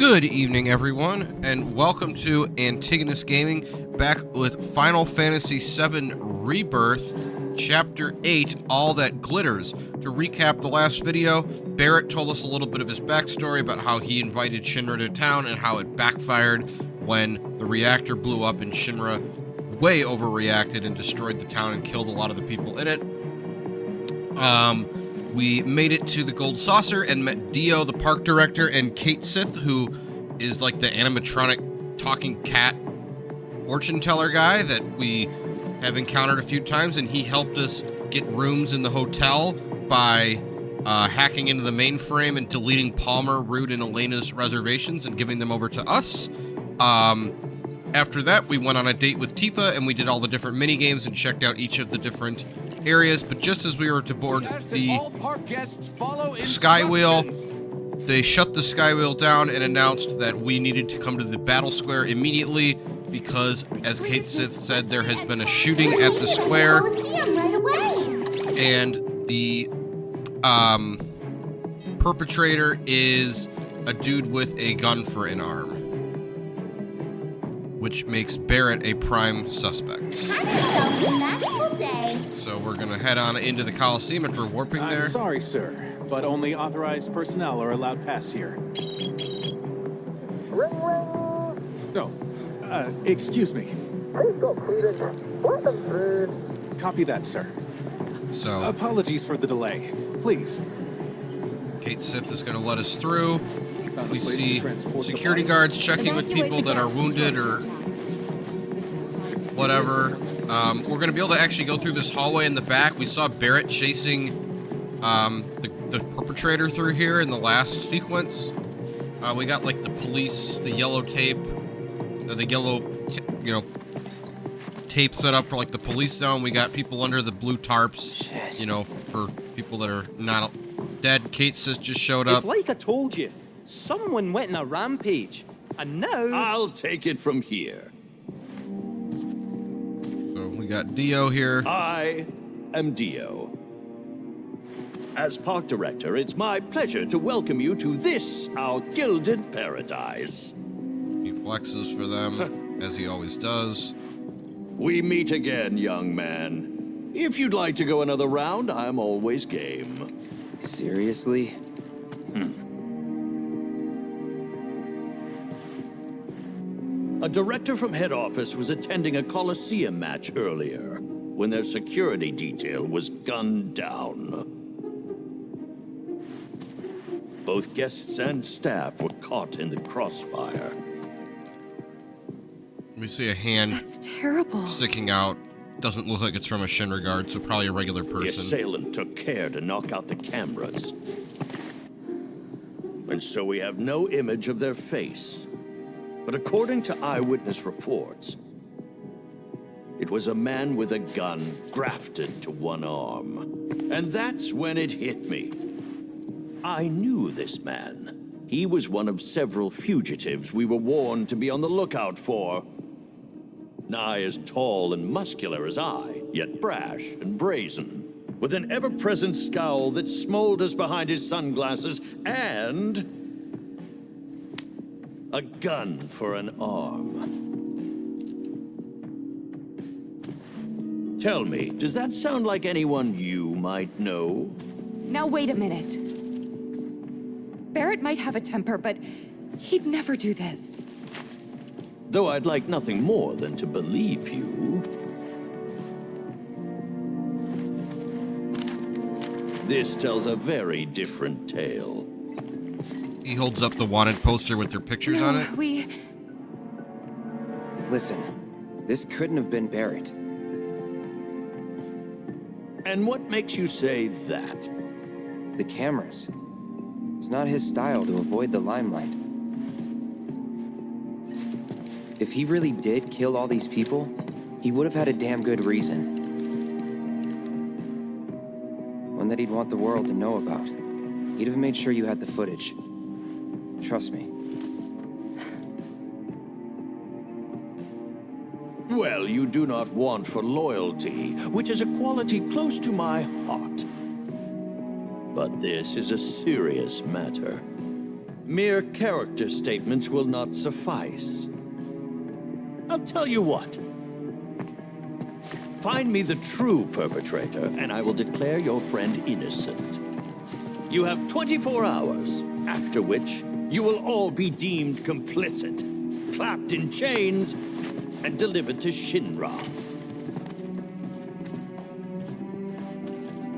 Good evening, everyone, and welcome to Antigonus Gaming, back with Final Fantasy VII Rebirth, Chapter 8, All That Glitters. To recap the last video, Barret told us a little bit of his backstory about how he invited Shinra to town and how it backfired when the reactor blew up and Shinra way overreacted and destroyed the town and killed a lot of the people in it. We made it to the Gold Saucer and met Dio, the park director, and Kate Sith, who is like the animatronic talking cat fortune teller guy that we have encountered a few times, and he helped us get rooms in the hotel by hacking into the mainframe and deleting Palmer, Rude, and Elena's reservations and giving them over to us. After that, we went on a date with Tifa, and we did all the different mini games and checked out each of the different areas. But just as we were to board the Sky Wheel, they shut the Sky Wheel down and announced that we needed to come to the Battle Square immediately because, as Kate Sith said, there has been a shooting at the square, and the perpetrator is a dude with a gun for an arm, which makes Barret a prime suspect. So we're gonna head on into the Colosseum after warping there. I'm sorry, sir, but only authorized personnel are allowed past here. No, excuse me. Copy that, sir. So apologies for the delay. Please. Kate Sith is gonna let us through. We see security guards checking with people that are wounded or whatever. We're going to be able to actually go through this hallway in the back. We saw Barret chasing the perpetrator through here in the last sequence. We got like the police, the yellow tape, the yellow, tape set up for like the police zone. We got people under the blue tarps, for people that are not dead. Kate says just showed up. It's like I told you. Someone went on a rampage, and now... I'll take it from here. So we got Dio here. I am Dio. As park director, it's my pleasure to welcome you to this, our gilded paradise. He flexes for them, as he always does. We meet again, young man. If you'd like to go another round, I'm always game. Seriously? A director from head office was attending a Colosseum match earlier when their security detail was gunned down. Both guests and staff were caught in the crossfire. We see a hand. That's terrible. Sticking out. Doesn't look like it's from a Shinra guard, so probably a regular person. The assailant took care to knock out the cameras. And so we have no image of their face. But according to eyewitness reports, it was a man with a gun grafted to one arm. And that's when it hit me. I knew this man. He was one of several fugitives we were warned to be on the lookout for. Nigh as tall and muscular as I, yet brash and brazen, with an ever-present scowl that smolders behind his sunglasses and a gun for an arm. Tell me, does that sound like anyone you might know? Now wait a minute. Barret might have a temper, but he'd never do this. Though I'd like nothing more than to believe you. This tells a very different tale. He holds up the wanted poster with their pictures on it. Listen, this couldn't have been Barret. And what makes you say that? The cameras. It's not his style to avoid the limelight. If he really did kill all these people, he would have had a damn good reason. One that he'd want the world to know about. He'd have made sure you had the footage. Trust me. Well, you do not want for loyalty, which is a quality close to my heart. But this is a serious matter. Mere character statements will not suffice. I'll tell you what. Find me the true perpetrator, and I will declare your friend innocent. You have 24 hours, after which you will all be deemed complicit, clapped in chains, and delivered to Shinra.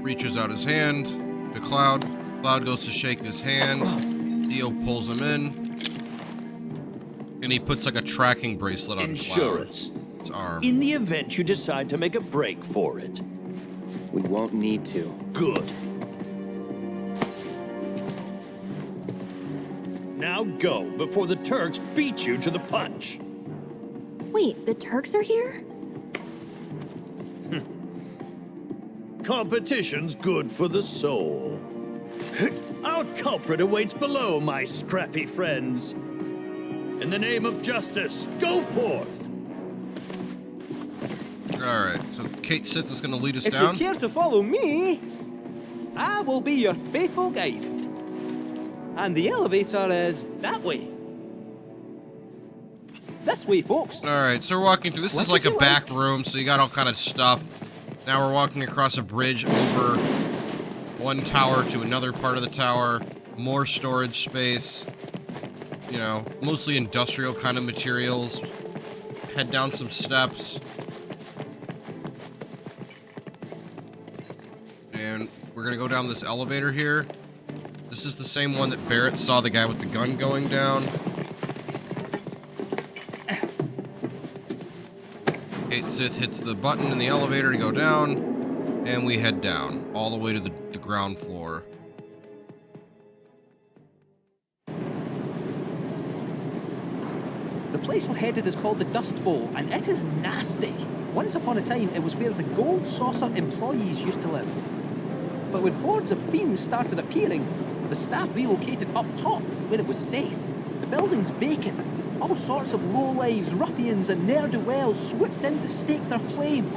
Reaches out his hand to Cloud. Cloud goes to shake his hand. Dio pulls him in. And he puts like a tracking bracelet on Insurance. Cloud's arm. In the event you decide to make a break for it. We won't need to. Good. Now go, before the Turks beat you to the punch. Wait, the Turks are here? Competition's good for the soul. Our culprit awaits below, my scrappy friends. In the name of justice, go forth! Alright, so Kate Sith is going to lead us If down. you care to follow me, I will be your faithful guide. And the elevator is that way. This way, folks. Alright, so we're walking through. This is like a back room, so you got all kind of stuff. Now we're walking across a bridge over one tower to another part of the tower. More storage space. You know, mostly industrial kind of materials. Head down some steps. And we're gonna go down this elevator here. This is the same one that Barret saw the guy with the gun going down. Kate Sith hits the button in the elevator to go down, and we head down, all the way to the ground floor. The place we're headed is called the Dust Bowl, and it is nasty. Once upon a time, it was where the Gold Saucer employees used to live. But when hordes of fiends started appearing, the staff relocated up top, where it was safe. The building's vacant. All sorts of lowlives, ruffians, and ne'er-do-wells swooped in to stake their claim.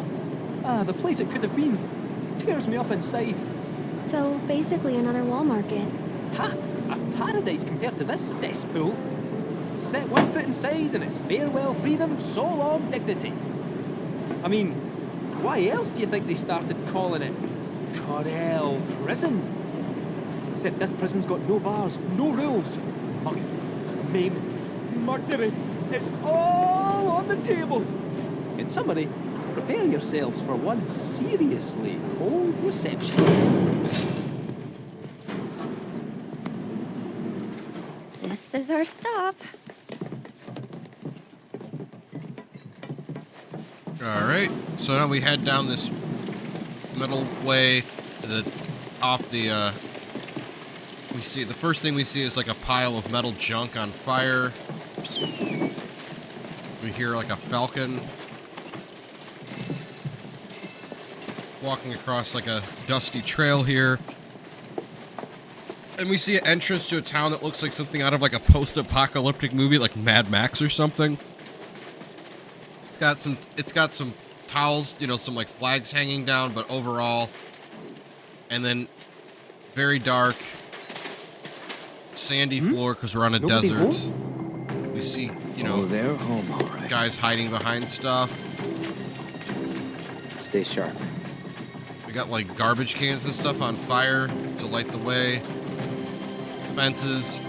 Ah, the place it could have been tears me up inside. So, basically another wall market. Ha! A paradise compared to this cesspool. Set one foot inside and it's farewell freedom, so long dignity. I mean, why else do you think they started calling it Corel Prison? Except that prison's got no bars, no rules. Mugging, maiming, murdering. It's all on the table. In summary, prepare yourselves for one seriously cold reception. This is our stop. Alright, so now we head down this metal way to the we see the first thing we see is like a pile of metal junk on fire. We hear like a falcon walking across like a dusty trail here. And we see an entrance to a town that looks like something out of like a post-apocalyptic movie like Mad Max or something. It's got some towels, you know, some like flags hanging down, but overall, and then very dark, sandy floor because we're on a Nobody desert. home? We see, you know, they're home, all right. guys hiding behind stuff. Stay sharp. We got like garbage cans and stuff on fire to light the way. Fences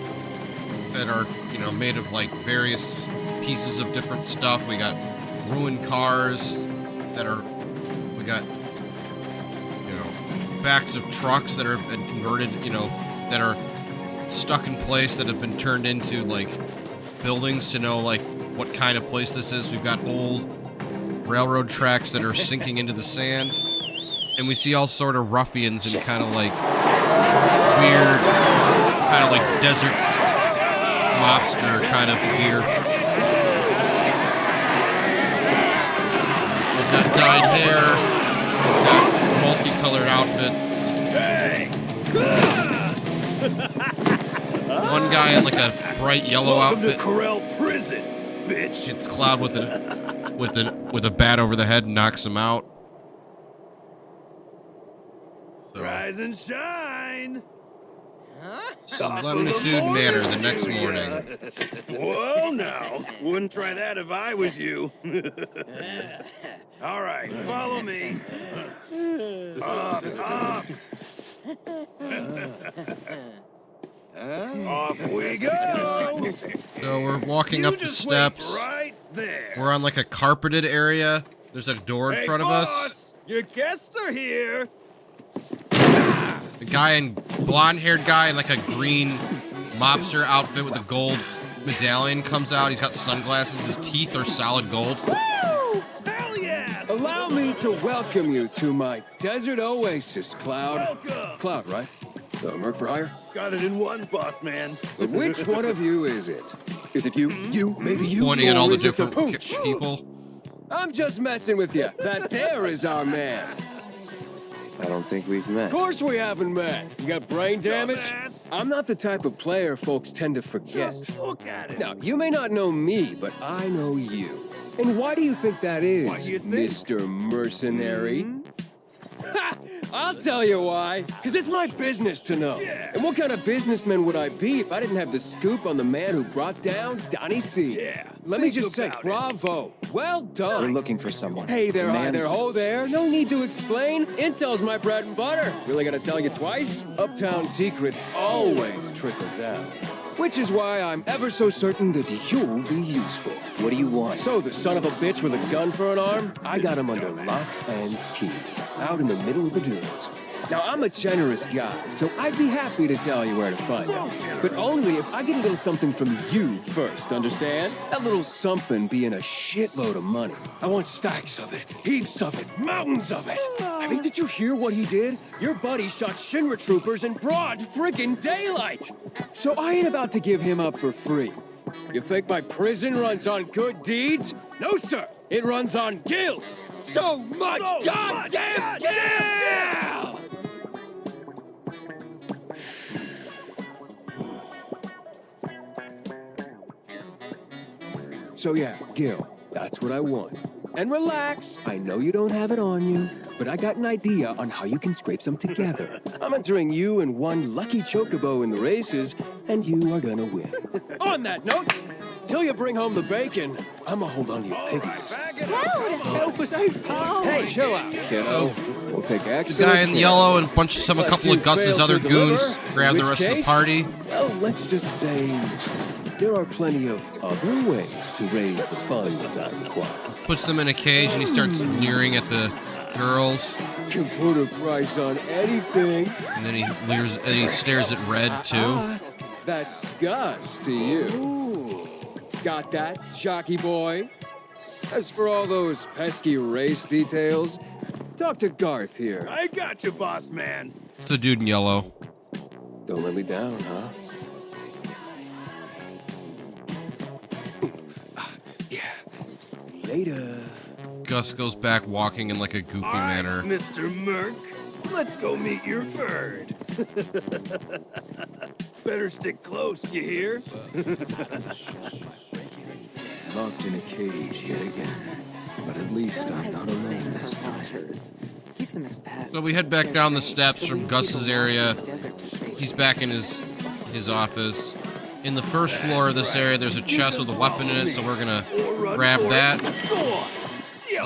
that are, you know, made of like various pieces of different stuff. We got ruined cars that are, we got, you know, backs of trucks that are been converted, you know, that are stuck in place, that have been turned into like buildings to know like what kind of place this is. We've got old railroad tracks that are sinking into the sand, and we see all sort of ruffians and kind of like weird, kind of like desert mobster kind of gear. We've got dyed hair, we've got multicolored outfits. Hey! One guy in like a bright yellow Welcome outfit to Corel Prison, bitch! hits Cloud with a bat over the head and knocks him out. So, Rise and shine! Solemnitude Manor the next morning. Whoa, now. Wouldn't try that if I was you. All right, follow me. Up. Off we go. So we're walking up the Just steps. wait right there. We're on like a carpeted area. There's a door in front of us. Boss, your guests are here. The guy in blonde-haired guy in like a green mobster outfit with a gold medallion comes out. He's got sunglasses. His teeth are solid gold. Woo! Hell yeah! Allow me to welcome you to my desert oasis, Cloud. Welcome. Cloud, right? Merc for hire? Got it in one, boss man. But which one of you is it? Is it you? You? Maybe you? Pointing at Or all the is it different pooch? people. I'm just messing with you. That there is our man. I don't think we've met. Of course we haven't met. You got brain damage? Dumbass. I'm not the type of player folks tend to forget. Just look at it. Now, you may not know me, but I know you. And why do you think that is, Why do you think? Mr. Mercenary? Ha! I'll tell you why. Because it's my business to know. Yeah. And what kind of businessman would I be if I didn't have the scoop on the man who brought down Donnie C? Yeah, Let me think just say, about it. bravo. Well done. We're looking for someone. Hey there, A hi man- there, ho there. No need to explain. Intel's my bread and butter. Really gotta tell you twice? Uptown secrets always trickle down. Which is why I'm ever so certain that you'll be useful. What do you want? So the son of a bitch with a gun for an arm, I got him under lock and key, out in the middle of the dunes. Now, I'm a generous guy, so I'd be happy to tell you where to find him. But only if I get a little something from you first, understand? That little something being a shitload of money. I want stacks of it, heaps of it, mountains of it. I mean, did you hear what he did? Your buddy shot Shinra troopers in broad friggin' daylight. So I ain't about to give him up for free. You think my prison runs on good deeds? No, sir. It runs on guilt. So much goddamn guilt! So yeah, Gil, that's what I want. And relax, I know you don't have it on you, but I got an idea on how you can scrape some together. I'm entering you and one lucky Chocobo in the races, and you are gonna win. On that note, till you bring home the bacon, I'ma hold on to your piggies. Help us out, pal! Hey, chill out, kiddo. We'll take The excellent guy in care. yellow and a Unless couple of you Gus's fail other to goons deliver, grab in the which rest of the case, party. Well, let's just say there are plenty of other ways to raise the funds I require. Puts them in a cage and he starts leering at the girls. Can put a price on anything. And then he leers and he stares at Red too. That's Gus to you. Got that, jockey boy? As for all those pesky race details, talk to Garth here. I got you, boss man. It's the dude in yellow. Don't let me down, huh? Yeah. Later. Gus goes back walking in like a goofy All right, manner. Mr. Merc, let's go meet your bird. Better stick close, you hear? Locked in a cage yet again. But at least I'm not alone this time. Keeps them as pets. So we head back down the steps from Gus's area. He's back in his office. In the first floor of this area, there's a chest with a weapon in it, so we're gonna grab that.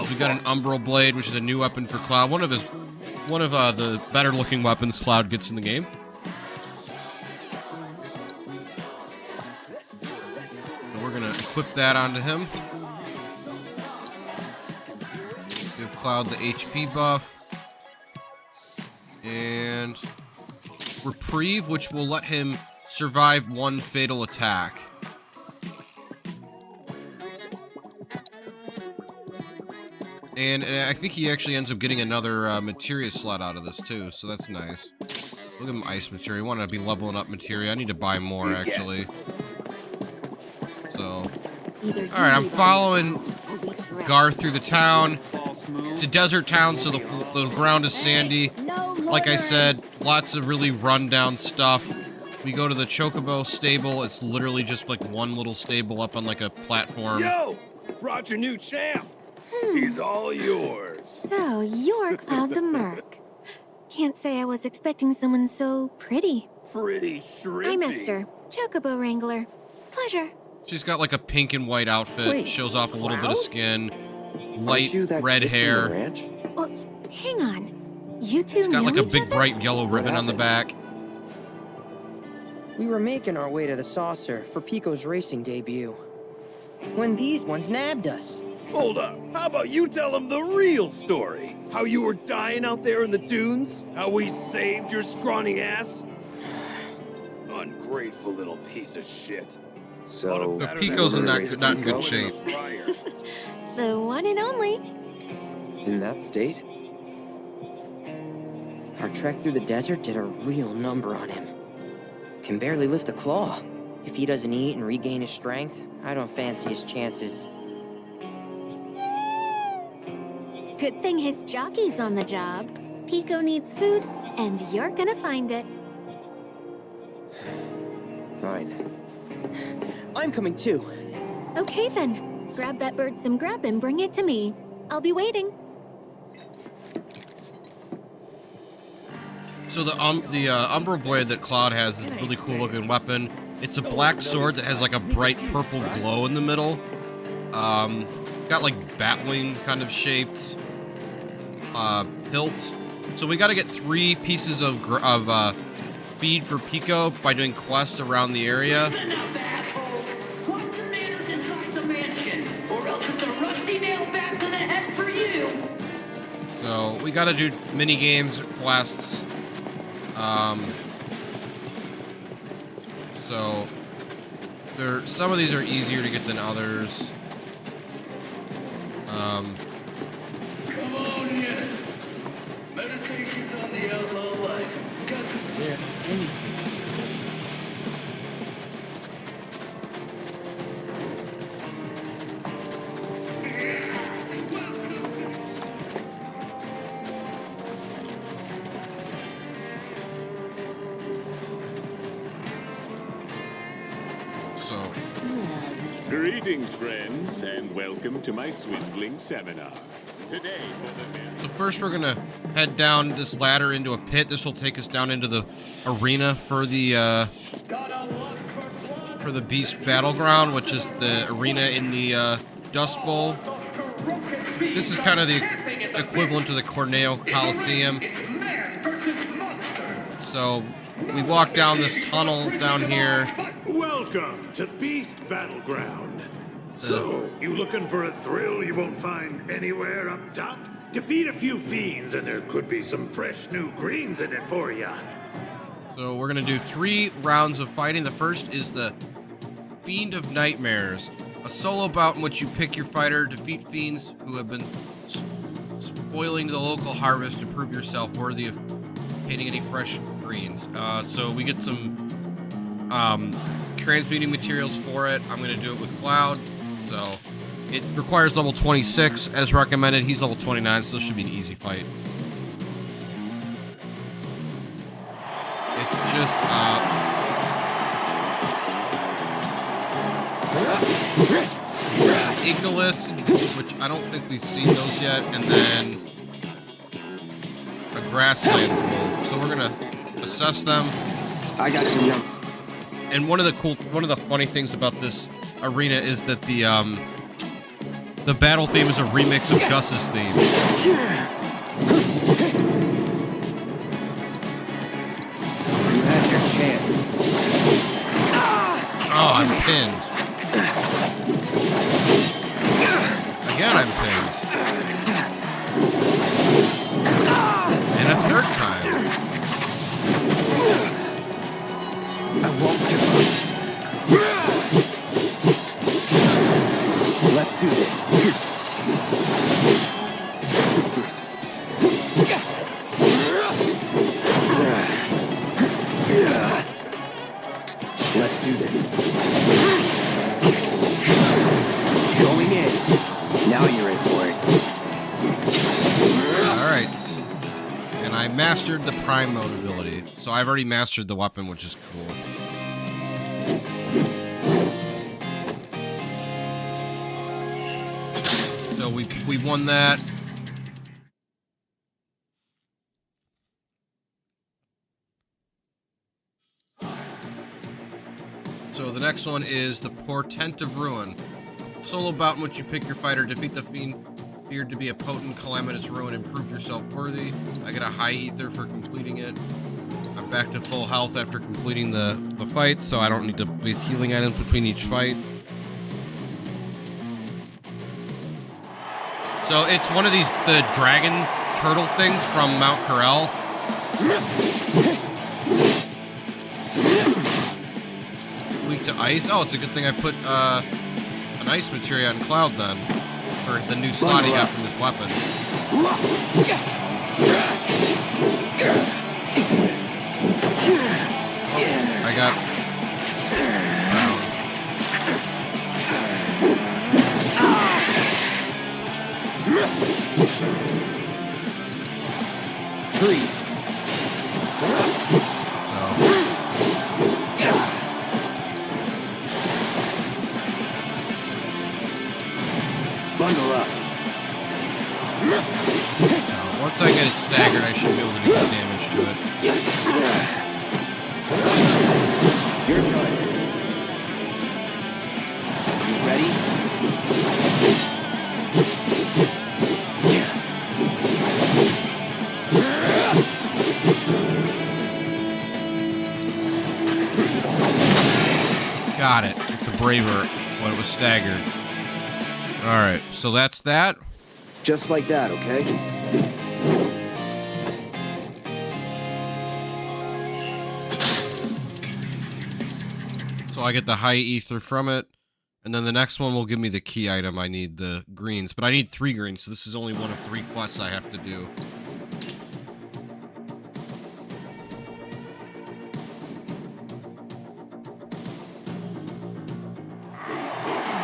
We got an Umbral Blade, which is a new weapon for Cloud. One of the better looking weapons Cloud gets in the game. So we're gonna equip that onto him. Give Cloud the HP buff. And Reprieve, which will let him survive one fatal attack. And I think he actually ends up getting another materia slot out of this too, so that's nice. Look at him, ice materia. I want to be leveling up materia. I need to buy more actually. So, all right, I'm following Garth through the town. It's a desert town, so the ground is sandy. Like I said, lots of really rundown stuff. We go to the Chocobo stable. It's literally just like one little stable up on like a platform. Yo, brought your new champ. He's all yours. So, you're Cloud the Merc. Can't say I was expecting someone so pretty. Pretty shrimpy. I'm Esther, Chocobo Wrangler. Pleasure. She's got like a pink and white outfit, Wait, shows off a little bit of Cloud? skin, Aren't light you that red kid from the hair. ranch? Oh, hang on. You two She's got know like a each big other? bright yellow ribbon on the back. We were making our way to the saucer for Pico's racing debut, when these ones nabbed us. Hold up. How about you tell him the real story? How you were dying out there in the dunes? How we saved your scrawny ass? Ungrateful little piece of shit. So, But Pico's in not Pico? good shape. The one and only. In that state? Our trek through the desert did a real number on him. Can barely lift a claw. If he doesn't eat and regain his strength, I don't fancy his chances. Good thing his jockey's on the job. Pico needs food, and you're gonna find it. Fine. I'm coming too. Okay then. Grab that bird some grub and bring it to me. I'll be waiting. So the Umbra blade that Cloud has is a really cool looking weapon. It's a black sword that has like a bright purple glow in the middle. Got like batwing kind of shaped hilt. So we got to get 3 pieces of feed for Pico by doing quests around the area. So we got to do mini games, quests. So some of these are easier to get than others. Come on in. Meditation's on the outlaw life. Got to Greetings, friends, and welcome to my swindling seminar. Today, So first we're gonna head down this ladder into a pit. This will take us down into the arena for the Beast Battleground, which is the arena in the Dust Bowl. This is kind of the equivalent to the Corel Colosseum. So we walk down this tunnel down here. Welcome to Beast Battleground. So, you looking for a thrill you won't find anywhere up top? Defeat a few fiends and there could be some fresh new greens in it for ya. So we're gonna do 3 rounds of fighting. The first is the Fiend of Nightmares, a solo bout in which you pick your fighter, defeat fiends who have been spoiling the local harvest to prove yourself worthy of obtaining any fresh greens. So we get some transmuting materials for it. I'm gonna do it with Cloud. So it requires level 26 as recommended. He's level 29, so this should be an easy fight. It's just Ignalis, which I don't think we've seen those yet, and then a Grasslands wolf. So we're gonna assess them. I got you, young. And one of the funny things about this arena is that the battle theme is a remix of Gus's theme. You had your chance. Oh, I'm pinned. Again, I'm pinned. And a third time. I won't give up. Let's do this. Let's do this. Going in. Now you're in for it. Alright. And I mastered the Prime mode ability. So I've already mastered the weapon, which is cool. So we won that. next one is the Portent of Ruin. Solo bout in which you pick your fighter, defeat the fiend feared to be a potent, calamitous ruin, and prove yourself worthy. I get a high ether for completing it. I'm back to full health after completing the fight, so I don't need to waste healing items between each fight. So it's one of the dragon turtle things from Mount Corel. Weak to ice. Oh, it's a good thing I put an ice materia on Cloud then, for the new slot he got from this weapon. Oh, I got. Freeze. Bundle up. So once I get it staggered, I should be able to do some damage to it. Your turn. You ready? Got it. The braver when it was staggered. Alright, so that's that. Just like that, okay? So I get the high ether from it. And then the next one will give me the key item. I need the greens. But I need 3 greens, so this is only one of 3 quests I have to do.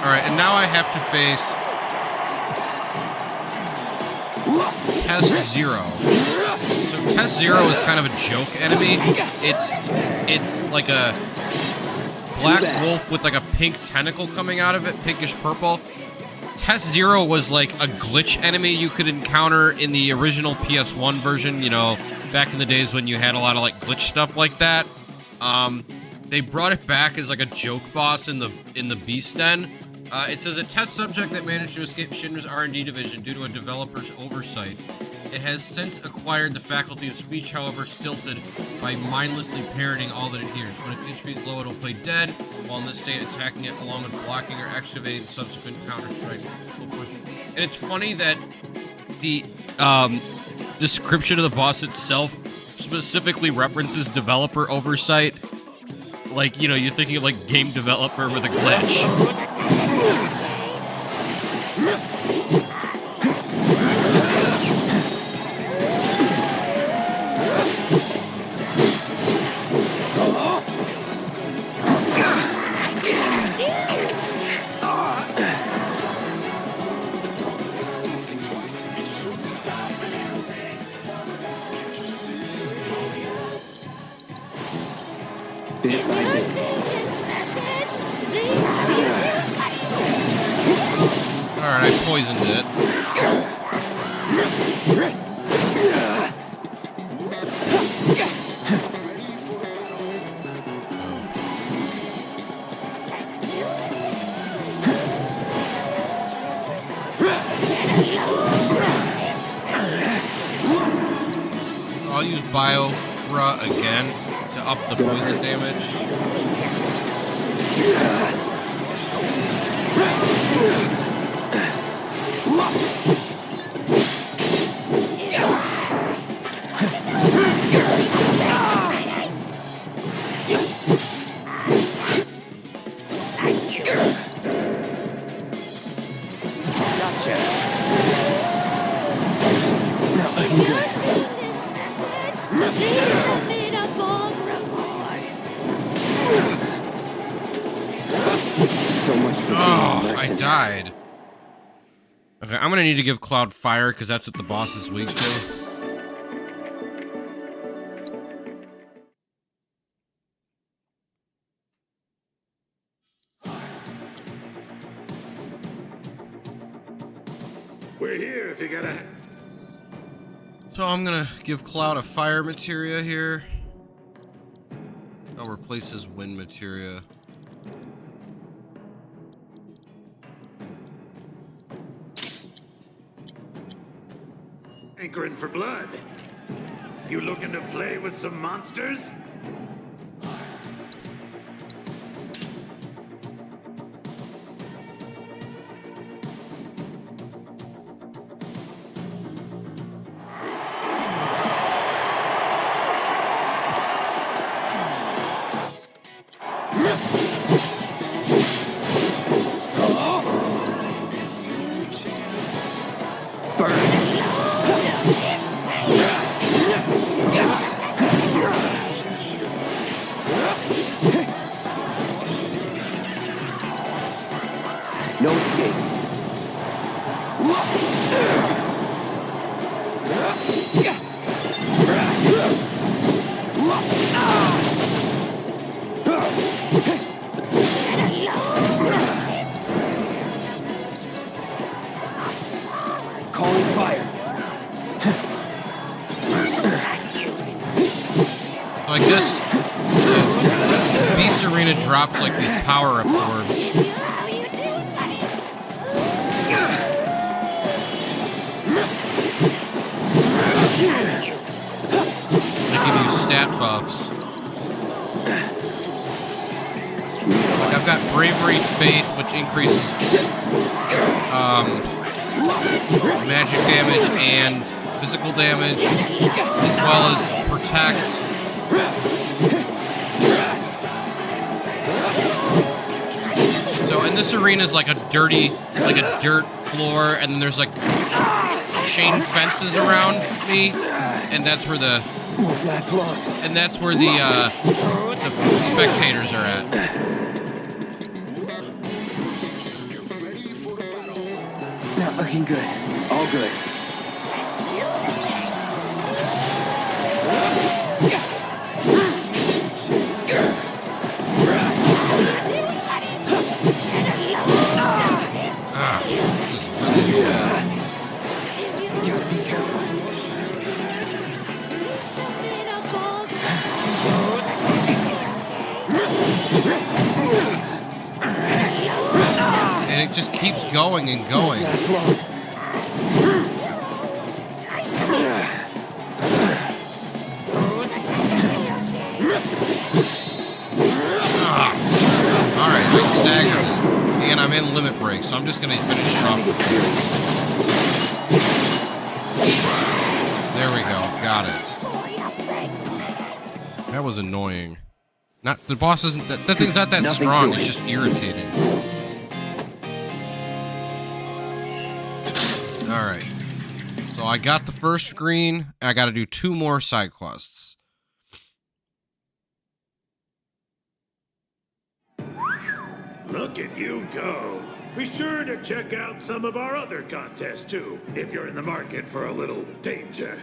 Alright, and now I have to face Test Zero. So Test Zero is kind of a joke enemy. It's like a black wolf with like a pink tentacle coming out of it, pinkish purple. Test Zero was like a glitch enemy you could encounter in the original PS1 version, you know, back in the days when you had a lot of like glitch stuff like that. They brought it back as like a joke boss in the Beast Den. It says a test subject that managed to escape Shinra's R&D division due to a developer's oversight. It has since acquired the faculty of speech, however stilted, by mindlessly parroting all that it hears. When its HP is low, it'll play dead, while in this state, attacking it along with blocking or excavating subsequent counter-strikes. And it's funny that the description of the boss itself specifically references developer oversight. Like, you know, you're thinking of like game developer with a glitch. Alright, I poisoned it. I'll use Biofra again to up the poison damage. I died. Okay, I'm gonna need to give Cloud fire because that's what the boss is weak to. We're here if you gotta. So I'm gonna give Cloud a fire materia here. I'll replace his wind materia. Hankering for blood. You looking to play with some monsters? No escape. Calling fire. So I guess the Beast Arena drops like these power-up orbs. They give you stat buffs. Like I've got Bravery, Faith, which increases magic damage and physical damage, as well as Protect. So, and this arena is like a dirty, like a dirt floor, and then there's like chain fences around me, and that's where the spectators are at. Not looking good. All good. And it just keeps going and going. Alright, I'm staggered. And I'm in limit break, so I'm just gonna finish it off. There we go, got it. That was annoying. Not the boss isn't that thing's not that strong, it's just irritating. Alright. So I got the first screen, I gotta do 2 more side quests. Look at you go. Be sure to check out some of our other contests too, if you're in the market for a little danger.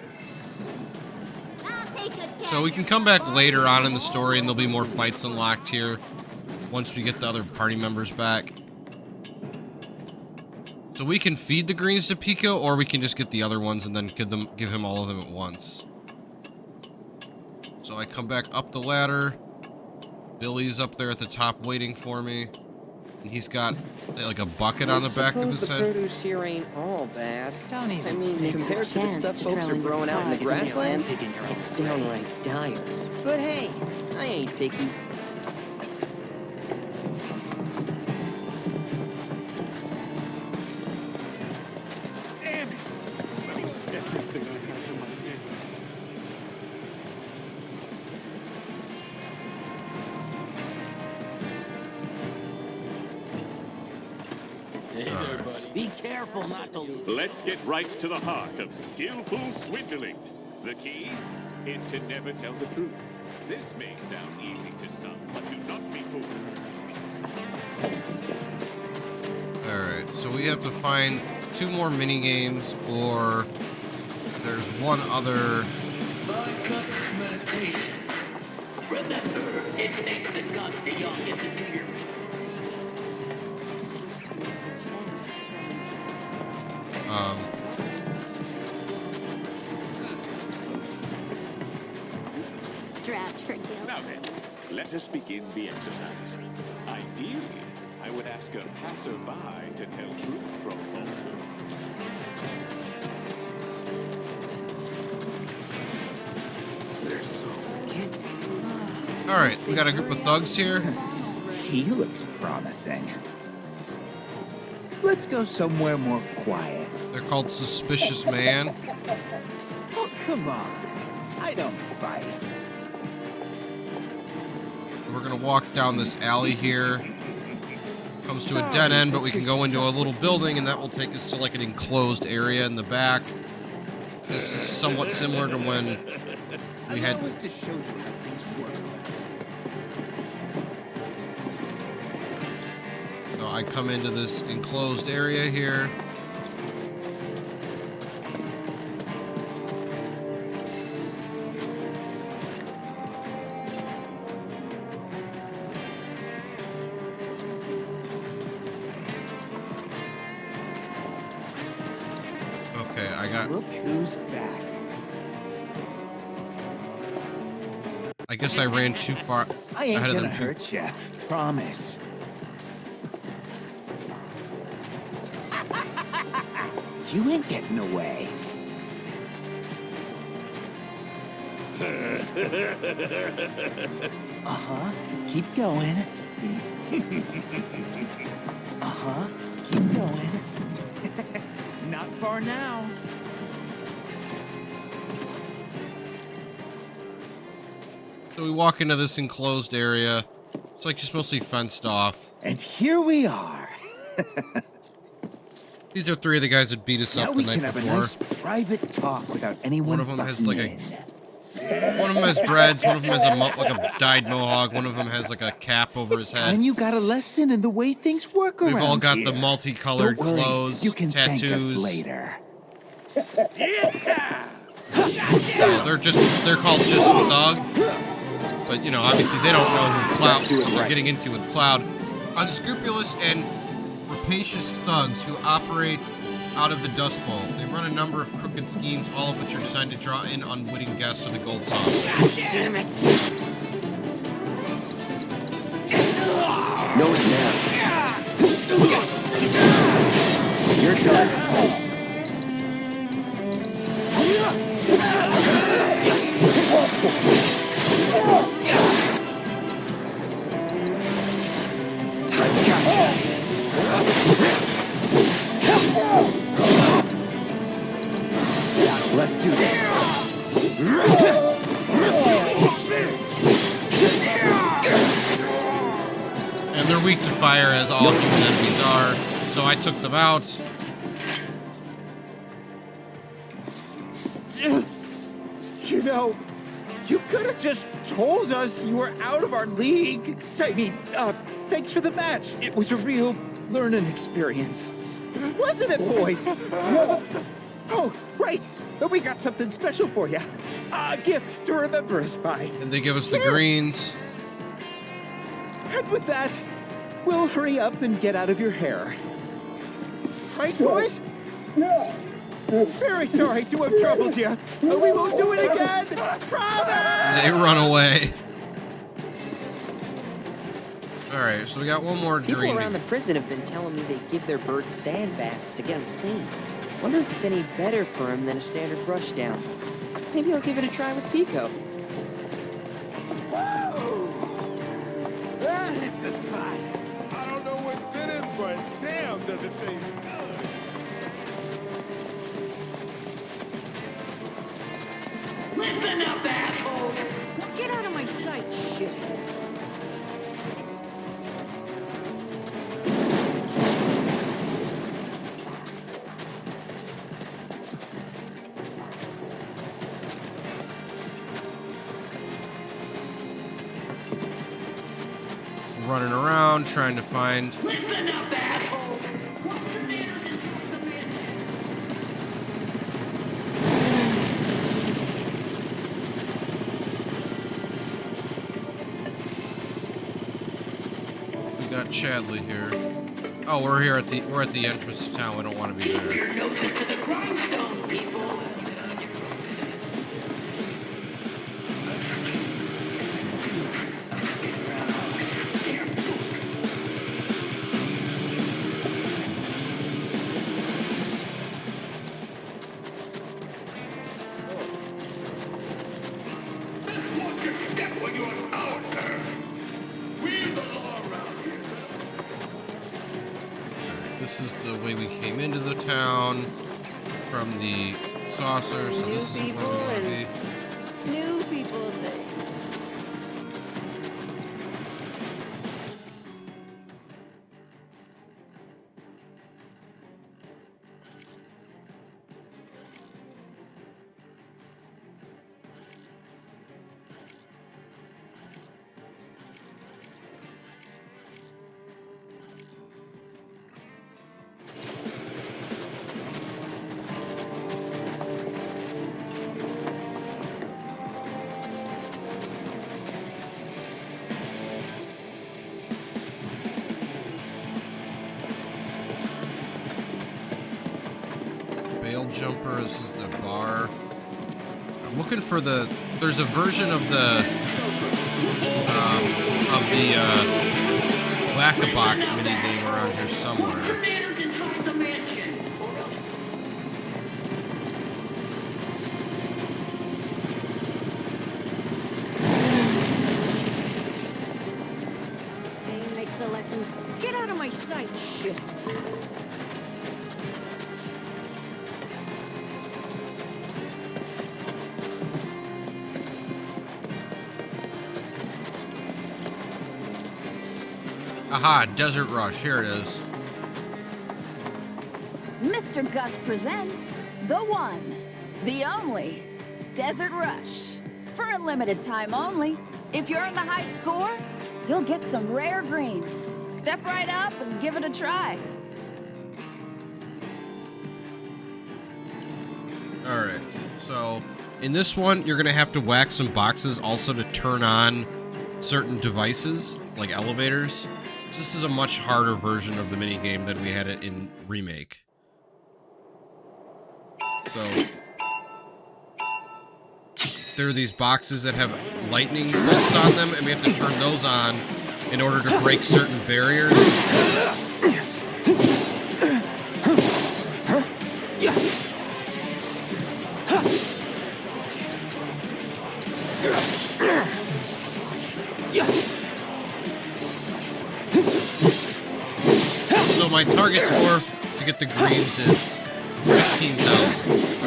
So we can come back later on in the story and there'll be more fights unlocked here once we get the other party members back. So we can feed the greens to Pico, or we can just get the other ones and then give him all of them at once. So I come back up the ladder. Billy's up there at the top waiting for me. And he's got like a bucket on the back of his the head. produce here ain't all bad. I mean, compared to the stuff folks are growing out in the grasslands, it's downright dire. But hey, I ain't picky. Damn it! That was everything I had to my head. Hey there, buddy. Be careful not to lose. Let's get right to the heart of skillful swindling. The key is to never tell the truth. This may sound easy to some, but do not be fooled. Alright, so we have to find 2 more mini games, or there's one other. Meditation. Remember, it takes the guts to young into fear. Strapped for guilt. Now then, let us begin the exercise. Ideally, I would ask a passerby to tell truth from falsehood. Alright, we got a group of thugs here. He looks promising. Let's go somewhere more quiet. They're called Suspicious Man. Oh, come on. I don't bite. We're gonna walk down this alley here. Comes to a dead end, but we can go into a little building, and that will take us to like an enclosed area in the back. This is somewhat similar to when we had. To show you how things work. So I come into this enclosed area here. Okay, I got. Look who's back. I guess I ran too far I ain't ahead of gonna them. hurt ya. Promise. You ain't getting away. Uh-huh. Keep going. Uh-huh. Keep going. Not far now. So we walk into this enclosed area. It's like just mostly fenced off. And here we are. These are three of the guys that beat us Now up we the can night have before. a nice private talk without anyone One of them has butting like in. one of them has dreads. One of them has like a dyed mohawk. One of them has like a cap over his head. Time you got a lesson in the way things work around We've all got here. the multicolored Don't worry, clothes, you can tattoos. thank us later. So they're called just Thug. But you know, obviously they don't know who Cloud they're getting into with Cloud. Unscrupulous and rapacious thugs who operate out of the Dust Bowl. They run a number of crooked schemes, all of which are designed to draw in unwitting guests to the gold saucer. Damn it! No, it's now. Your turn. Let's do this. And they're weak to fire, as all human enemies are, so I took them out. You know, you could have just told us you were out of our league. I mean, thanks for the match. It was a real learning experience. Wasn't it, boys? Oh, right. We got something special for you. A gift to remember us by. And they give us the greens. And with that, we'll hurry up and get out of your hair. Right, boys? Yeah. Very sorry to have troubled you. We won't do it again. Promise! They run away. Alright, so we got one more People green. around the prison have been telling me they give their birds sand baths to get them clean. Wonder if it's any better for them than a standard brush down. Maybe I'll give it a try with Pico. It's the spot. I don't know what's in it, but damn, does it taste good. Listen up, assholes! Get out of my sight, shit! Running around, trying to find. Listen up, assholes! We got Chadley here. Oh, we're at the entrance of town. We don't want to be there. Your noses to the grindstone, people! This won't just step when you're out. this is the way we came into the town from the saucer, so this is where we want to be. New people thing. Bail jumper, this is the bar. I'm looking for there's a version of the whack-a-box minigame around here somewhere. Makes the lessons. Get out of my sight, shit. Aha, Desert Rush, here it is. Mr. Gus presents the one, the only, Desert Rush. For a limited time only. If you're in the high score, you'll get some rare greens. Step right up and give it a try. Alright, so in this one, you're going to have to whack some boxes also to turn on certain devices, like elevators. This is a much harder version of the minigame than we had it in Remake. So, there are these boxes that have lightning bolts on them, and we have to turn those on in order to break certain barriers. So my target score to get the greens is 15,000.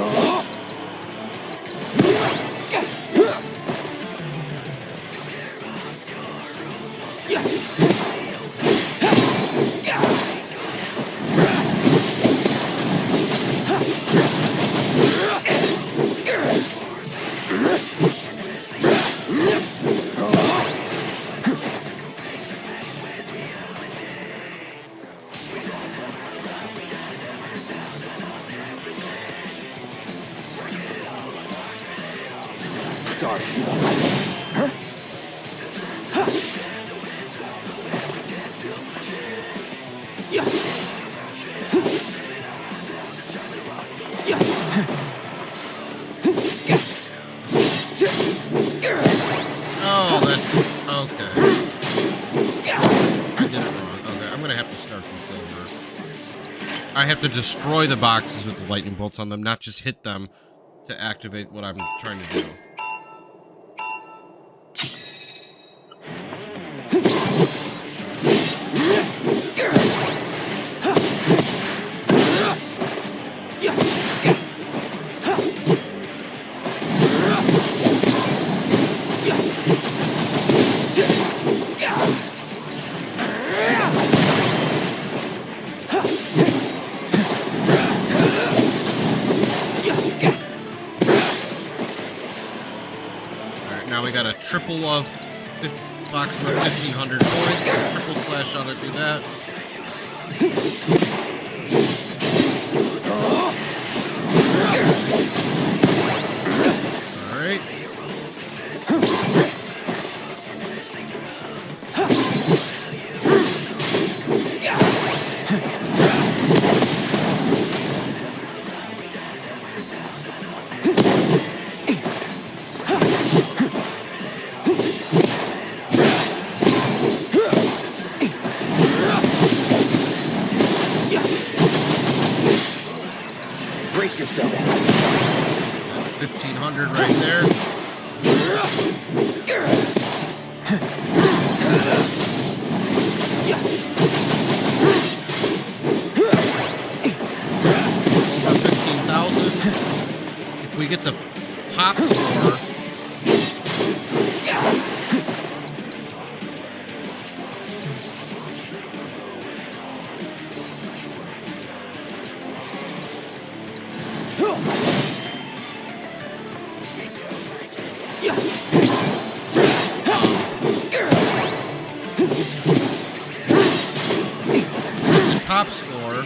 Oh, that's okay. I did it wrong. Okay, I'm gonna have to start this over. I have to destroy the boxes with the lightning bolts on them, not just hit them to activate what I'm trying to do. Now we got a triple of box for 1,500 points. Triple slash ought to do that. All right. Brace yourself. That's 1,500 right there. we get the top score. Top score,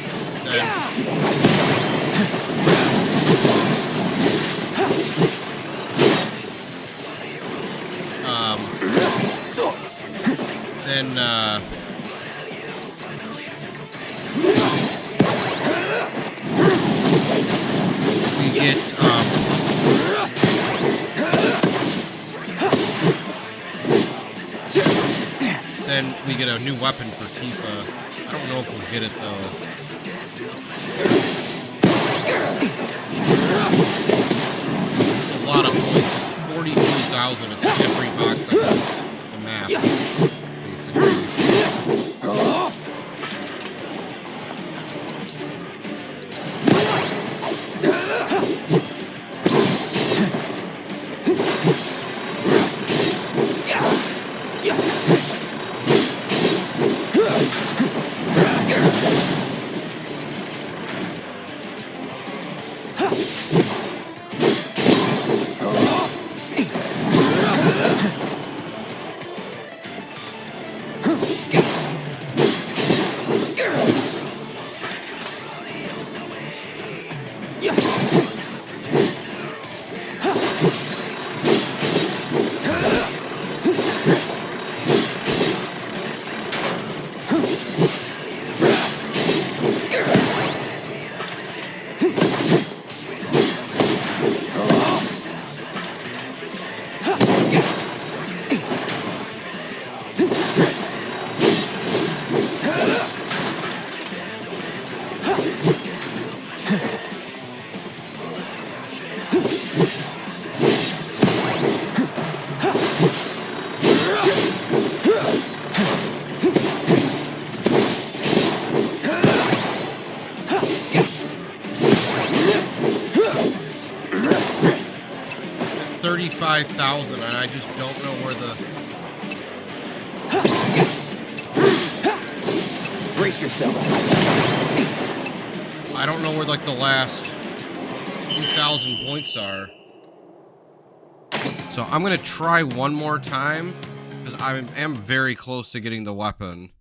then we get then we get a new weapon for Tifa. I don't know if we'll get it though. A lot of points. 42,000 at every box on the map, basically. $35,000, and I just don't know where the... Brace yourself. I don't know where, like, the last 2,000 points are. So I'm gonna try one more time, because I am very close to getting the weapon.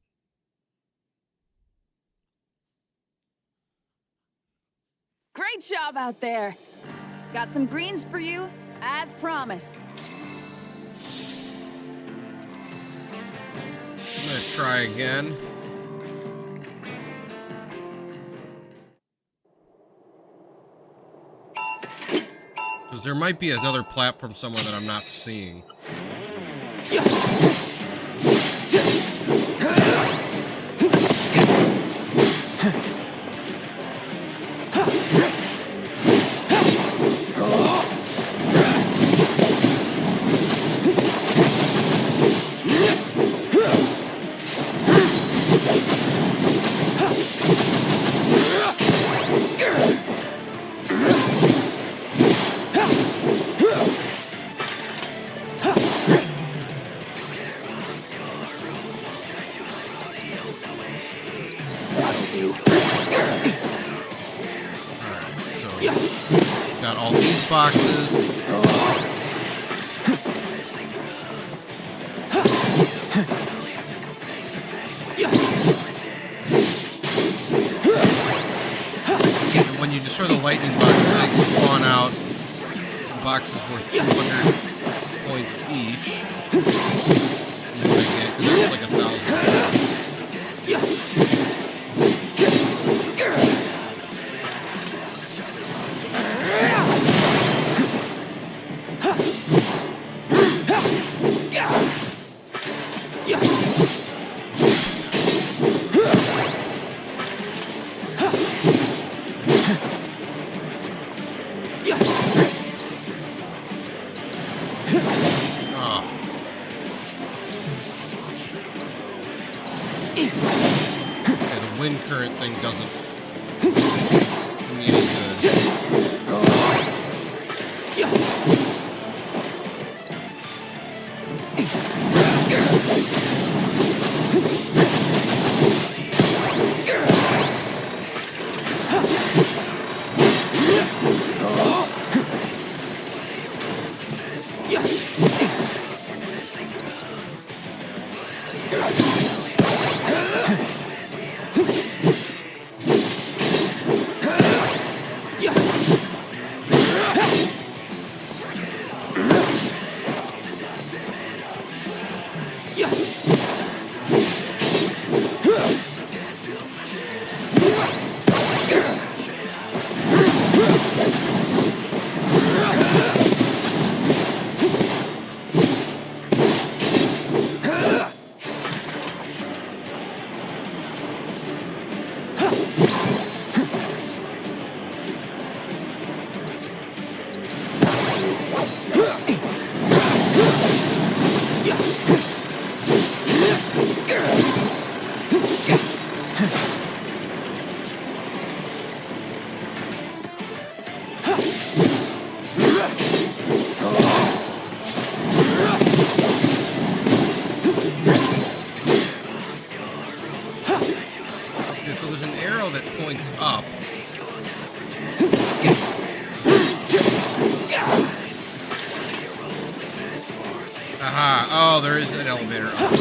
Great job out there. Got some greens for you, as promised. I'm gonna try again. Because there might be another platform somewhere that I'm not seeing. Got all these boxes. And when you destroy the lightning boxes, they spawn out boxes worth 200 points each. You want to get, because that's like 1,000. Wind current thing doesn't do me any good. Aha. Oh, there is an elevator up.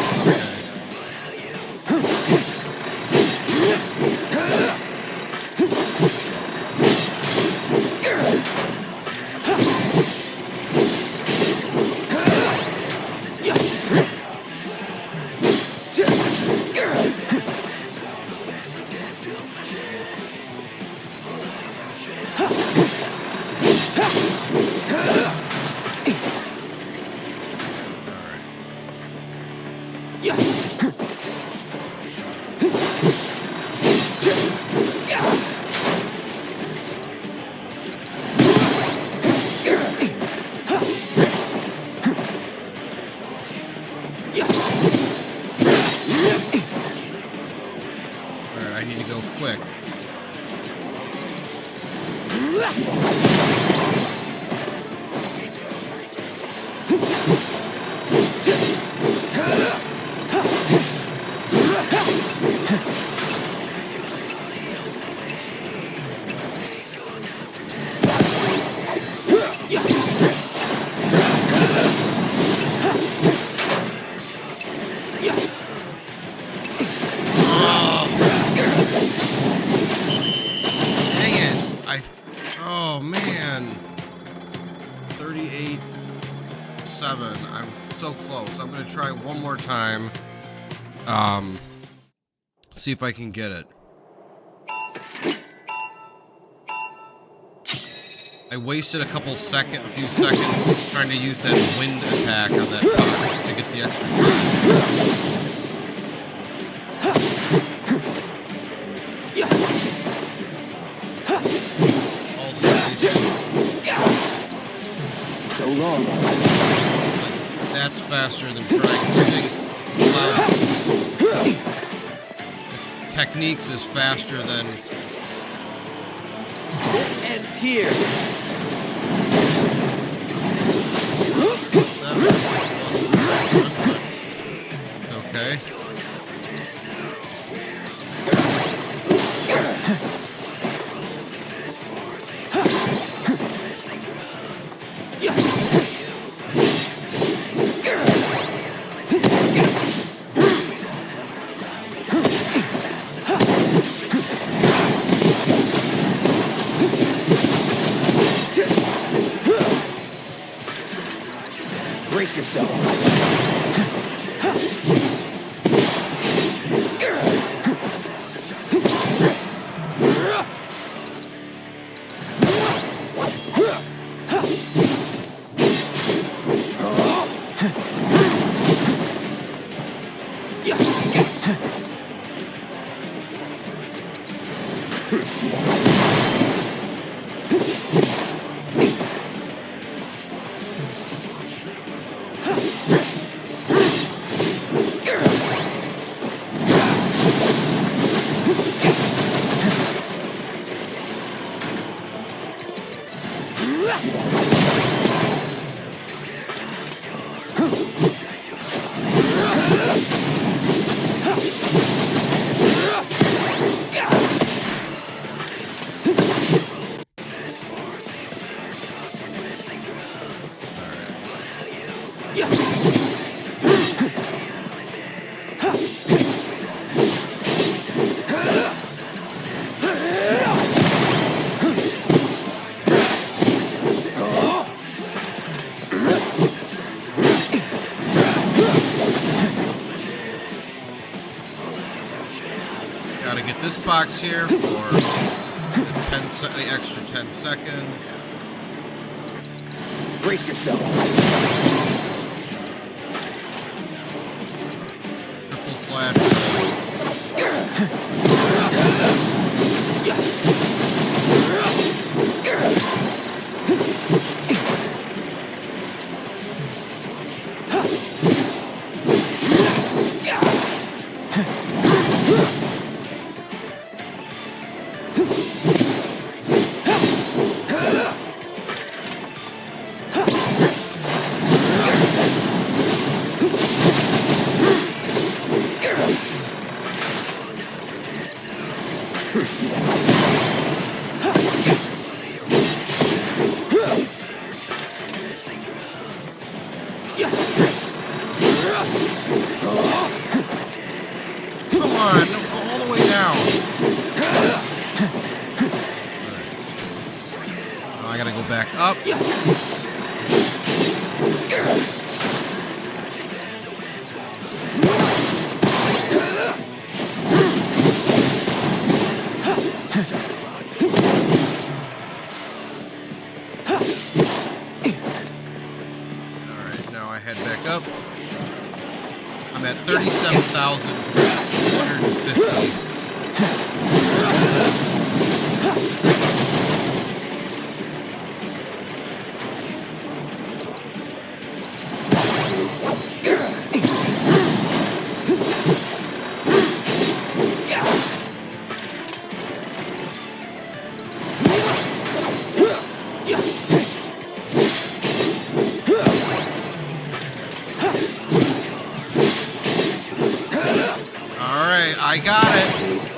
Oh man, 38-7. I'm so close. I'm gonna try one more time. See if I can get it. I wasted a few seconds trying to use that wind attack on that box to get the extra. So long. That's faster than trying using techniques is faster than. This ends here. Okay. Brace yourself. Gotta get this box here for the extra 10 seconds. Brace yourself. Triple slash. Come on, go all the way down. Oh, I gotta go back up. Alright, now I head back up. I'm at 37,250.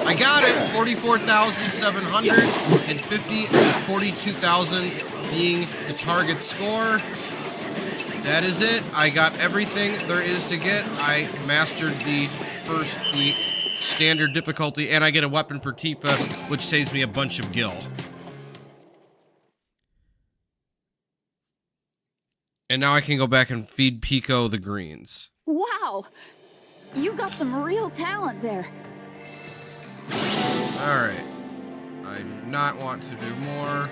I got it! 44,750 and 42,000 being the target score. That is it. I got everything there is to get. I mastered the standard difficulty, and I get a weapon for Tifa, which saves me a bunch of gil. And now I can go back and feed Pico the greens. Wow! You got some real talent there. Alright. I do not want to do more.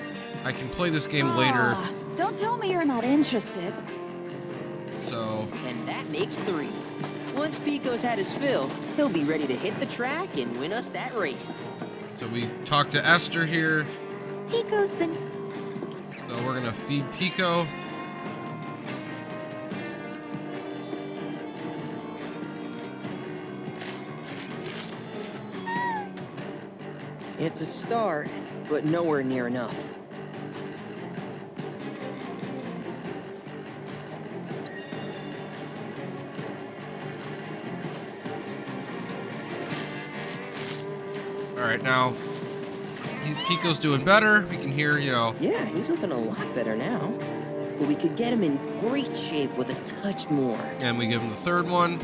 I can play this game later. Don't tell me you're not interested. So... And that makes 3. Once Pico's had his fill, he'll be ready to hit the track and win us that race. So we talked to Esther here. Pico's been... So we're gonna feed Pico. It's a start, but nowhere near enough. Alright, now, Pico's doing better. We can hear, you know... Yeah, he's looking a lot better now. But we could get him in great shape with a touch more. And we give him the third one.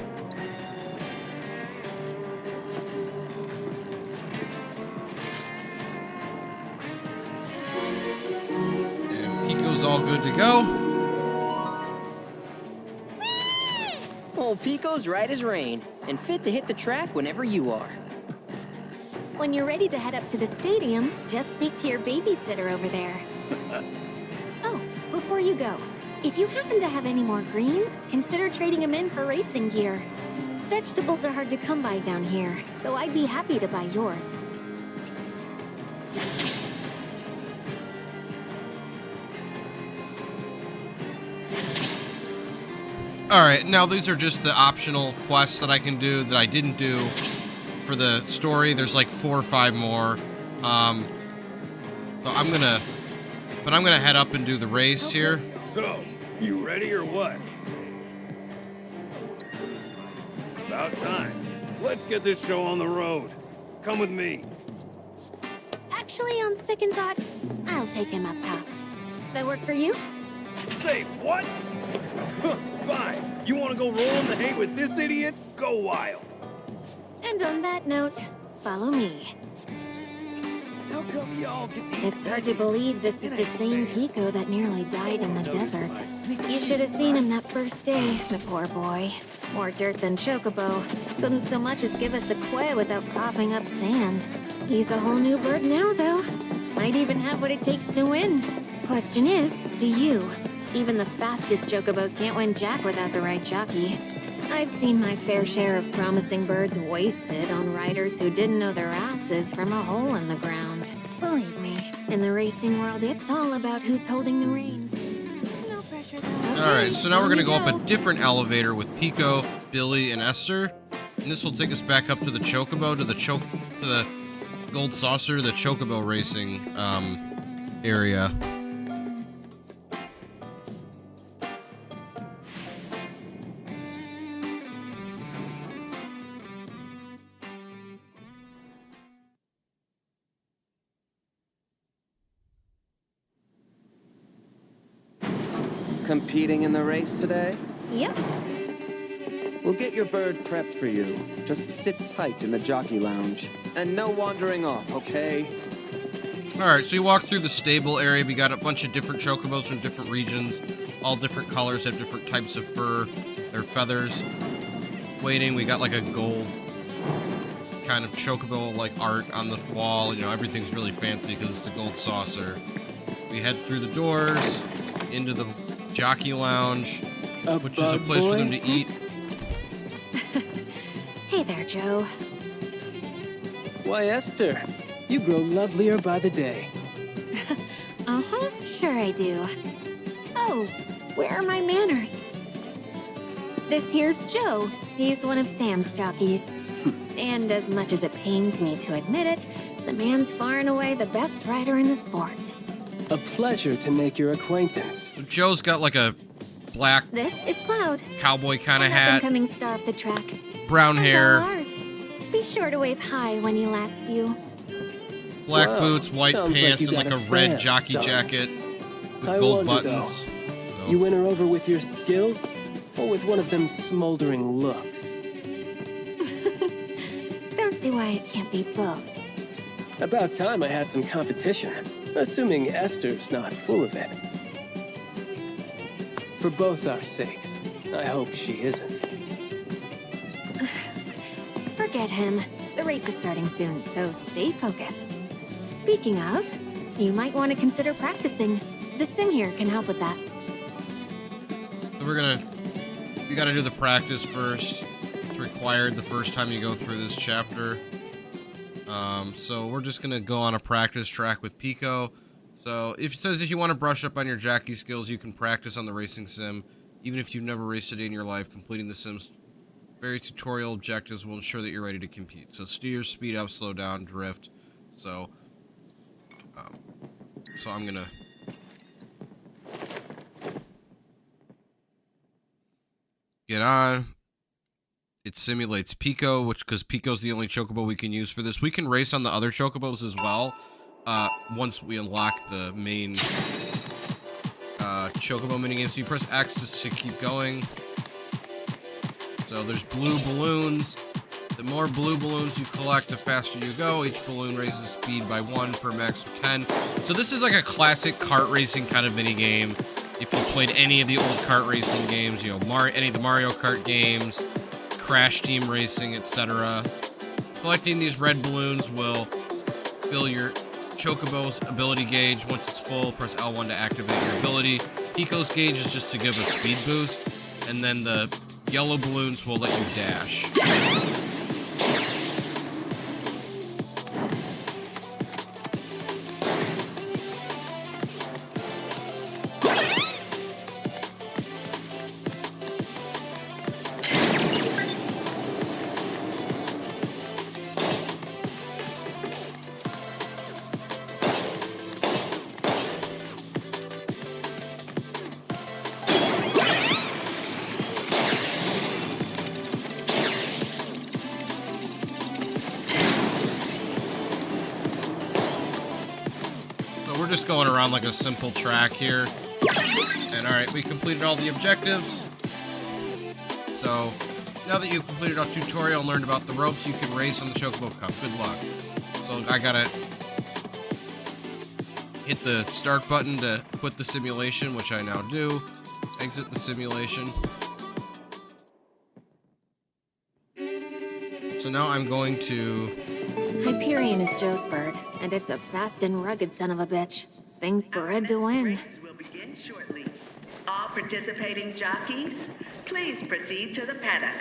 All good to go. Old Pico's right as rain, and fit to hit the track whenever you are. When you're ready to head up to the stadium, just speak to your babysitter over there. Oh, before you go, if you happen to have any more greens, consider trading them in for racing gear. Vegetables are hard to come by down here, so I'd be happy to buy yours. Alright, now these are just the optional quests that I can do that I didn't do for the story. There's like 4 or 5 more. So I'm gonna head up and do the race here. So, you ready or what? About time. Let's get this show on the road. Come with me. Actually, on second thought, I'll take him up top. That work for you? Say what? Fine. You want to go roll in the hay with this idiot? Go wild. And on that note, follow me. How come y'all get to It's hard to believe this is the same Pico that nearly died in the desert. You should have seen him that first day, the poor boy. More dirt than Chocobo. Couldn't so much as give us a quail without coughing up sand. He's a whole new bird now, though. Might even have what it takes to win. Question is, do you? Even the fastest Chocobos can't win Jack without the right jockey. I've seen my fair share of promising birds wasted on riders who didn't know their asses from a hole in the ground. Believe me, in the racing world, it's all about who's holding the reins. No pressure, though. Okay, Alright, so now we're gonna go up go. a different elevator with Pico, Billy, and Esther. And this will take us back up to the Chocobo, to the Gold Saucer, the Chocobo racing area. Competing in the race today? Yep. We'll get your bird prepped for you. Just sit tight in the jockey lounge. And no wandering off, okay? Alright, so you walk through the stable area. We got a bunch of different chocobos from different regions. All different colors, have different types of fur, their feathers. Waiting, we got like a gold kind of chocobo like art on the wall. You know, everything's really fancy because it's the gold saucer. We head through the doors into the jockey lounge, which is a place for them to eat. Hey there, Joe. Why, Esther, you grow lovelier by the day. Uh-huh, sure I do. Oh, where are my manners? This here's Joe. He's one of Sam's jockeys. And as much as it pains me to admit it, the man's far and away the best rider in the sport. A pleasure to make your acquaintance. So Joe's got like a black This is Cloud. cowboy kind of An hat, up-and-coming star of the track. brown hair, Lars. Be sure to wave hi when he laps you. black Wow, boots, white sounds pants, like you and like got a a red fan, jockey son. jacket with I gold wonder, buttons. though, you win her over with your skills, or with one of them smoldering looks? Don't see why it can't be both. About time I had some competition, assuming Esther's not full of it. For both our sakes, I hope she isn't. Forget him. The race is starting soon, so stay focused. Speaking of, you might want to consider practicing. The sim here can help with that. So we gotta do the practice first. It's required the first time you go through this chapter. So we're just gonna go on a practice track with Pico. So if it says if you want to brush up on your jockey skills, you can practice on the racing sim. Even if you've never raced a day in your life, completing the sim's very tutorial objectives will ensure that you're ready to compete. So steer, speed up, slow down, drift. So I'm gonna get on. It simulates Pico, because Pico's the only chocobo we can use for this. We can race on the other chocobos as well, once we unlock the main chocobo minigame. So you press X just to keep going. So there's blue balloons. The more blue balloons you collect, the faster you go. Each balloon raises speed by 1 for a max of 10. So this is like a classic kart racing kind of minigame. If you played any of the old kart racing games, you know, any of the Mario Kart games, Crash Team Racing, etc. Collecting these red balloons will fill your Chocobo's ability gauge. Once it's full, press L1 to activate your ability. Pico's gauge is just to give a speed boost, and then the yellow balloons will let you dash. We're just going around like a simple track here. And alright, we completed all the objectives. So, now that you've completed our tutorial and learned about the ropes, you can race on the Chocobo Cup. Good luck. So, I gotta hit the start button to quit the simulation, which I now do. Exit the simulation. So now I'm going to... Hyperion is Joe's bird, and it's a fast and rugged son of a bitch. Things bred to win. Will begin shortly. All participating jockeys, please proceed to the paddock.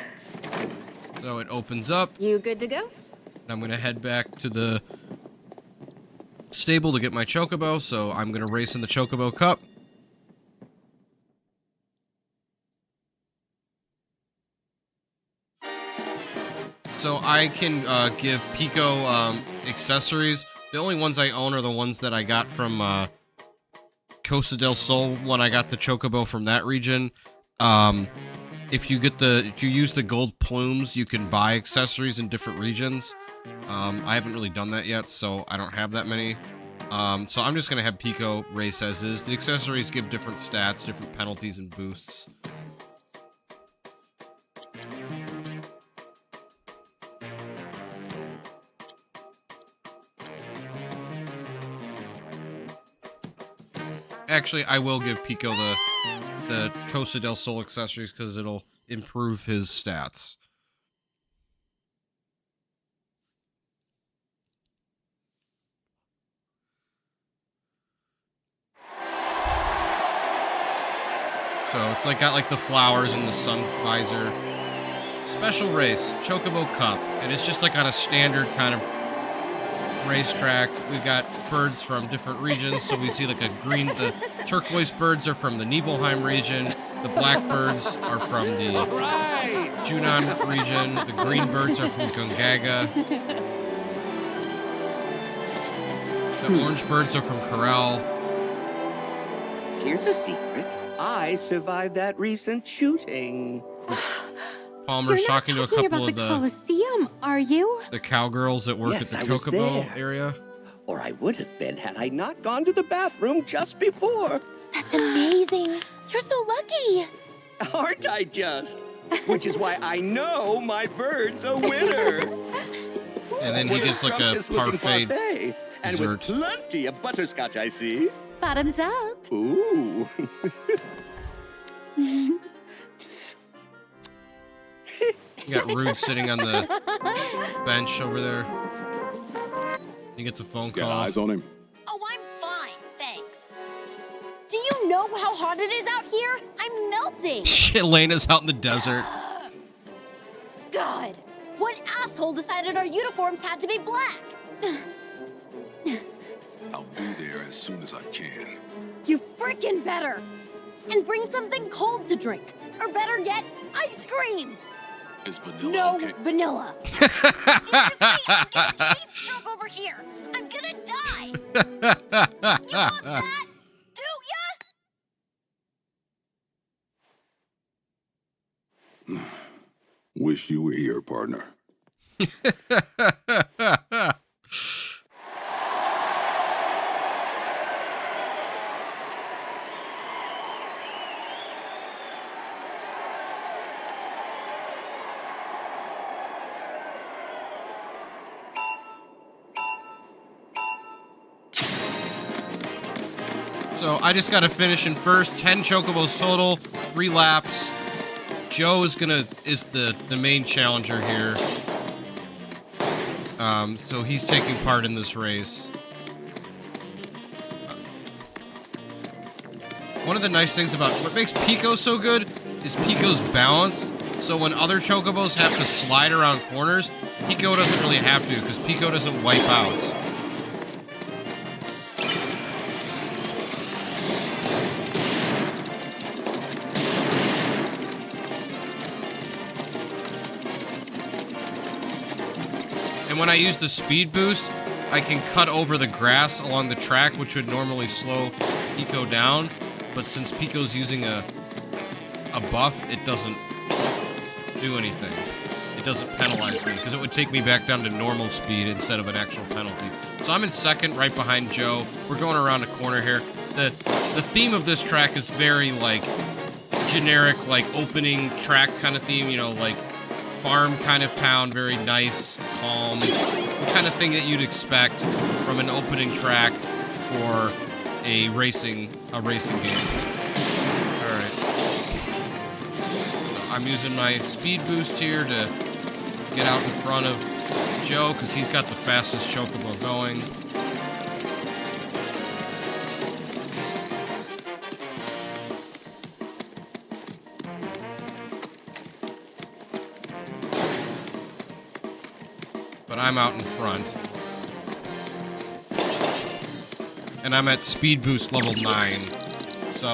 So it opens up. You good to go? I'm going to head back to the stable to get my Chocobo, so I'm going to race in the Chocobo Cup. So I can give Pico accessories. The only ones I own are the ones that I got from Costa del Sol when I got the Chocobo from that region. If you use the gold plumes, you can buy accessories in different regions. I haven't really done that yet, so I don't have that many. So I'm just going to have Pico race as is. The accessories give different stats, different penalties and boosts. Actually, I will give Pico the Costa del Sol accessories because it'll improve his stats. So it's like got like the flowers and the sun visor. Special race, Chocobo Cup. And it's just like on a standard kind of racetrack. We've got birds from different regions. So we see like a green, the turquoise birds are from the Nibelheim region. The black birds are from the Junan region. The green birds are from Gongaga. The orange birds are from Corel. Here's a secret. I survived that recent shooting. Palmer's talking to a couple of the Colosseum, are you? The cowgirls that work Yes, at I the was Chocobo there. area. Or I would have been had I not gone to the bathroom just before. That's amazing. You're so lucky. Aren't I just? Which is why I know my bird's a winner. And then he gets like a parfait and with dessert. plenty of butterscotch, I see. Bottoms up. Ooh. You got Rude sitting on the bench over there. He gets a phone call. Got eyes on him? Oh, I'm fine, thanks. Do you know how hot it is out here? I'm melting. Elena's out in the desert. God, what asshole decided our uniforms had to be black? I'll be there as soon as I can. You freaking better. And bring something cold to drink. Or better yet, ice cream. Is vanilla No okay? vanilla. Seriously, I'm getting heat stroke over here. I'm gonna die. You want that? Do ya? Wish you were here, partner. So I just got to finish in first. 10 Chocobos total, 3 laps. Joe is the main challenger here. So he's taking part in this race. One of the nice things about what makes Pico so good is Pico's balance. So when other Chocobos have to slide around corners, Pico doesn't really have to because Pico doesn't wipe out. And when I use the speed boost, I can cut over the grass along the track, which would normally slow Pico down. But since Pico's using a buff, it doesn't do anything. It doesn't penalize me, because it would take me back down to normal speed instead of an actual penalty. So I'm in second, right behind Joe. We're going around a corner here. The theme of this track is very, like, generic, like, opening track kind of theme, you know, like, farm kind of town, very nice, calm, the kind of thing that you'd expect from an opening track for a racing game. All right. So I'm using my speed boost here to get out in front of Joe because he's got the fastest Chocobo going. But I'm out in front. And I'm at speed boost level 9. So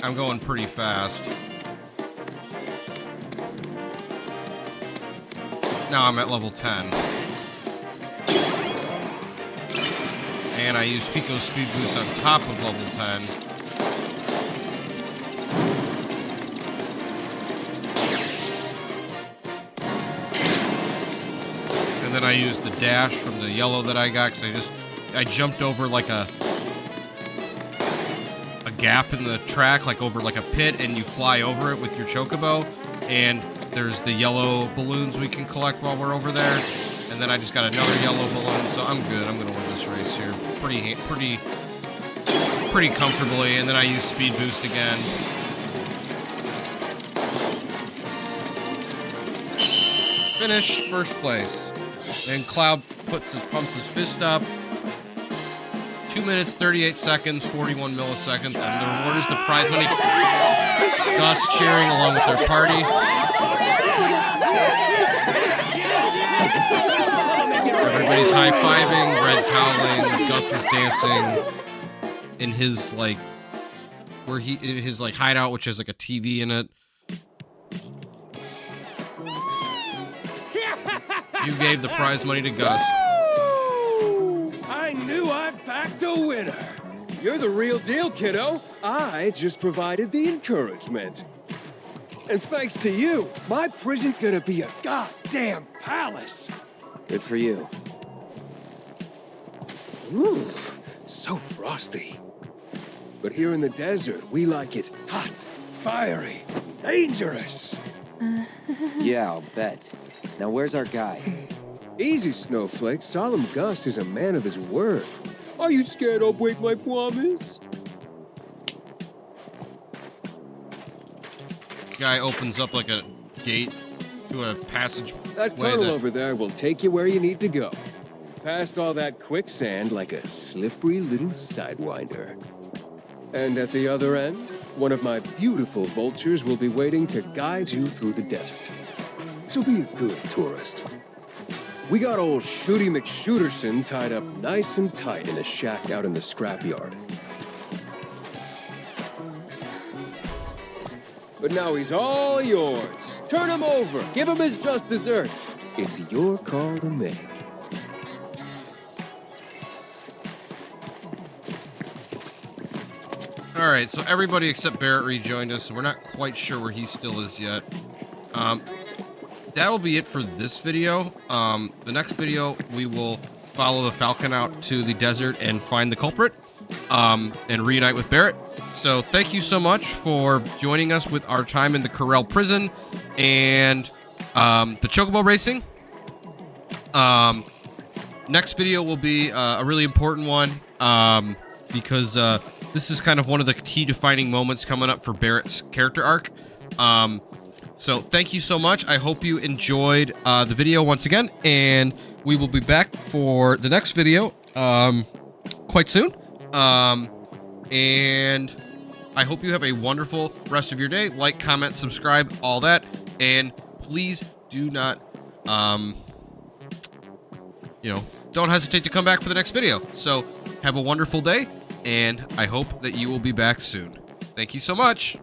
I'm going pretty fast. Now I'm at level 10. And I use Pico's speed boost on top of level 10. And then I use the dash from the yellow that I got because I just I jumped over like a gap in the track, like over like a pit, and you fly over it with your Chocobo, and there's the yellow balloons we can collect while we're over there, and then I just got another yellow balloon, so I'm good. I'm gonna win this race here pretty comfortably, and then I use speed boost again. Finish first place. And Cloud pumps his fist up. 2 minutes, 38 seconds, 41 milliseconds, and the reward is the prize money. Gus cheering along with their party. Everybody's high-fiving, Red's howling, Gus is dancing in his, like, in his, like, hideout, which has, like, a TV in it. You gave the prize money to Gus. I knew I backed a winner. You're the real deal, kiddo. I just provided the encouragement. And thanks to you, my prison's gonna be a goddamn palace. Good for you. Ooh, so frosty. But here in the desert, we like it hot, fiery, dangerous. Yeah, I'll bet. Now where's our guy? Easy, Snowflake. Solemn Gus is a man of his word. Are you scared I'll break my promise? Guy opens up like a gate to a passage. That tunnel over there will take you where you need to go. Past all that quicksand like a slippery little sidewinder. And at the other end, one of my beautiful vultures will be waiting to guide you through the desert. So be a good tourist. We got old Shooty McShooterson tied up nice and tight in a shack out in the scrapyard. But now he's all yours. Turn him over. Give him his just desserts. It's your call to make. Alright, so everybody except Barret rejoined us, so we're not quite sure where he still is yet. That'll be it for this video. The next video, we will follow the Falcon out to the desert and find the culprit, and reunite with Barret. So thank you so much for joining us with our time in the Corel Prison and the Chocobo racing. Next video will be a really important one, because this is kind of one of the key defining moments coming up for Barret's character arc. So thank you so much. I hope you enjoyed the video once again, and we will be back for the next video quite soon. And I hope you have a wonderful rest of your day. Like, comment, subscribe, all that. And please do not, don't hesitate to come back for the next video. So have a wonderful day, and I hope that you will be back soon. Thank you so much.